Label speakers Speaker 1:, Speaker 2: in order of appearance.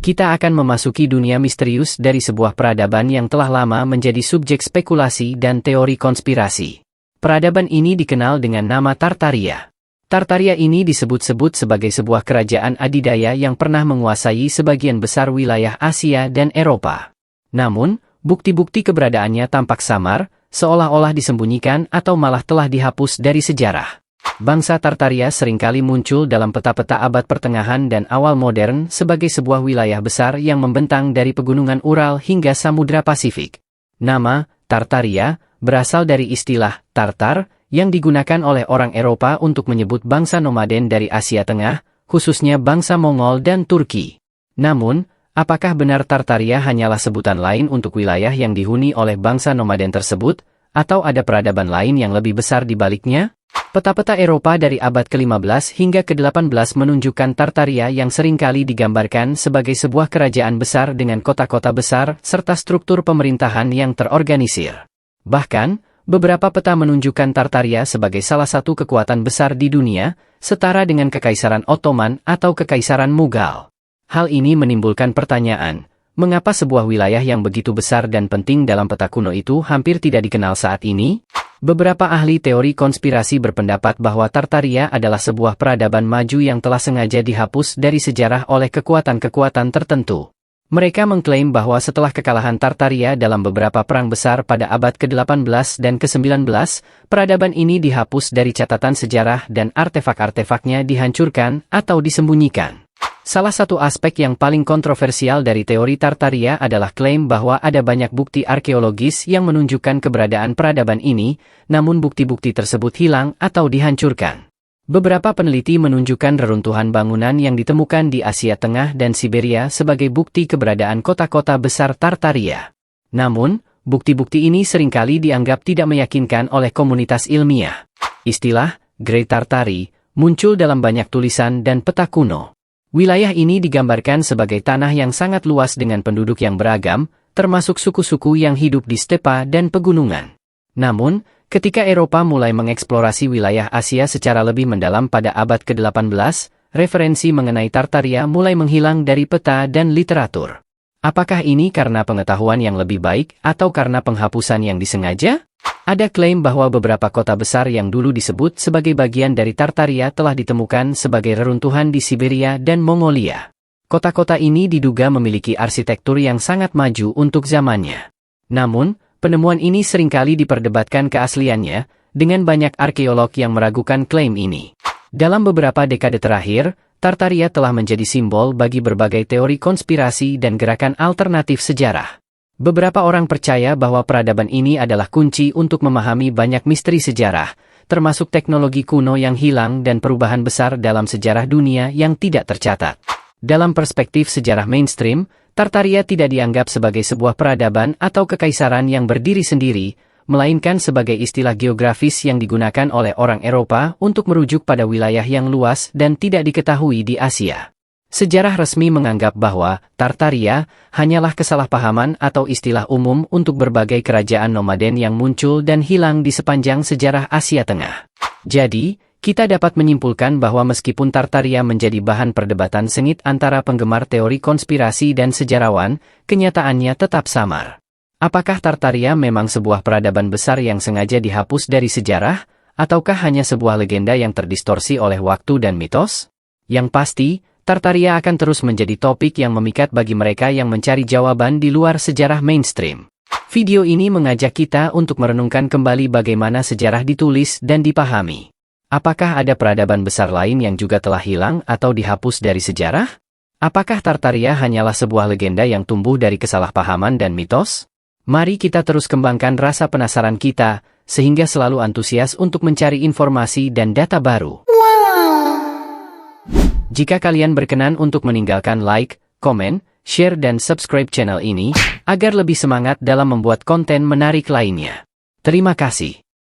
Speaker 1: Kita akan memasuki dunia misterius dari sebuah peradaban yang telah lama menjadi subjek spekulasi dan teori konspirasi. Peradaban ini dikenal dengan nama Tartaria. Tartaria ini disebut-sebut sebagai sebuah kerajaan adidaya yang pernah menguasai sebagian besar wilayah Asia dan Eropa. Namun, bukti-bukti keberadaannya tampak samar, seolah-olah disembunyikan atau malah telah dihapus dari sejarah. Bangsa Tartaria seringkali muncul dalam peta-peta abad pertengahan dan awal modern sebagai sebuah wilayah besar yang membentang dari pegunungan Ural hingga Samudra Pasifik. Nama, Tartaria, berasal dari istilah Tartar, yang digunakan oleh orang Eropa untuk menyebut bangsa nomaden dari Asia Tengah, khususnya bangsa Mongol dan Turki. Namun, apakah benar Tartaria hanyalah sebutan lain untuk wilayah yang dihuni oleh bangsa nomaden tersebut, atau ada peradaban lain yang lebih besar di baliknya? Peta-peta Eropa dari abad ke-15 hingga ke-18 menunjukkan Tartaria yang seringkali digambarkan sebagai sebuah kerajaan besar dengan kota-kota besar serta struktur pemerintahan yang terorganisir. Bahkan, beberapa peta menunjukkan Tartaria sebagai salah satu kekuatan besar di dunia, setara dengan Kekaisaran Ottoman atau Kekaisaran Mughal. Hal ini menimbulkan pertanyaan, mengapa sebuah wilayah yang begitu besar dan penting dalam peta kuno itu hampir tidak dikenal saat ini? Beberapa ahli teori konspirasi berpendapat bahwa Tartaria adalah sebuah peradaban maju yang telah sengaja dihapus dari sejarah oleh kekuatan-kekuatan tertentu. Mereka mengklaim bahwa setelah kekalahan Tartaria dalam beberapa perang besar pada abad ke-18 dan ke-19, peradaban ini dihapus dari catatan sejarah dan artefak-artefaknya dihancurkan atau disembunyikan. Salah satu aspek yang paling kontroversial dari teori Tartaria adalah klaim bahwa ada banyak bukti arkeologis yang menunjukkan keberadaan peradaban ini, namun bukti-bukti tersebut hilang atau dihancurkan. Beberapa peneliti menunjukkan reruntuhan bangunan yang ditemukan di Asia Tengah dan Siberia sebagai bukti keberadaan kota-kota besar Tartaria. Namun, bukti-bukti ini seringkali dianggap tidak meyakinkan oleh komunitas ilmiah. Istilah Great Tartary muncul dalam banyak tulisan dan peta kuno. Wilayah ini digambarkan sebagai tanah yang sangat luas dengan penduduk yang beragam, termasuk suku-suku yang hidup di stepa dan pegunungan. Namun, ketika Eropa mulai mengeksplorasi wilayah Asia secara lebih mendalam pada abad ke-18, referensi mengenai Tartaria mulai menghilang dari peta dan literatur. Apakah ini karena pengetahuan yang lebih baik atau karena penghapusan yang disengaja? Ada klaim bahwa beberapa kota besar yang dulu disebut sebagai bagian dari Tartaria telah ditemukan sebagai reruntuhan di Siberia dan Mongolia. Kota-kota ini diduga memiliki arsitektur yang sangat maju untuk zamannya. Namun, penemuan ini seringkali diperdebatkan keasliannya, dengan banyak arkeolog yang meragukan klaim ini. Dalam beberapa dekade terakhir, Tartaria telah menjadi simbol bagi berbagai teori konspirasi dan gerakan alternatif sejarah. Beberapa orang percaya bahwa peradaban ini adalah kunci untuk memahami banyak misteri sejarah, termasuk teknologi kuno yang hilang dan perubahan besar dalam sejarah dunia yang tidak tercatat. Dalam perspektif sejarah mainstream, Tartaria tidak dianggap sebagai sebuah peradaban atau kekaisaran yang berdiri sendiri, melainkan sebagai istilah geografis yang digunakan oleh orang Eropa untuk merujuk pada wilayah yang luas dan tidak diketahui di Asia. Sejarah resmi menganggap bahwa Tartaria hanyalah kesalahpahaman atau istilah umum untuk berbagai kerajaan nomaden yang muncul dan hilang di sepanjang sejarah Asia Tengah. Jadi, kita dapat menyimpulkan bahwa meskipun Tartaria menjadi bahan perdebatan sengit antara penggemar teori konspirasi dan sejarawan, kenyataannya tetap samar. Apakah Tartaria memang sebuah peradaban besar yang sengaja dihapus dari sejarah, ataukah hanya sebuah legenda yang terdistorsi oleh waktu dan mitos? Yang pasti, Tartaria akan terus menjadi topik yang memikat bagi mereka yang mencari jawaban di luar sejarah mainstream. Video ini mengajak kita untuk merenungkan kembali bagaimana sejarah ditulis dan dipahami. Apakah ada peradaban besar lain yang juga telah hilang atau dihapus dari sejarah? Apakah Tartaria hanyalah sebuah legenda yang tumbuh dari kesalahpahaman dan mitos? Mari kita terus kembangkan rasa penasaran kita, sehingga selalu antusias untuk mencari informasi dan data baru. Jika kalian berkenan untuk meninggalkan like, komen, share dan subscribe channel ini, agar lebih semangat dalam membuat konten menarik lainnya. Terima kasih.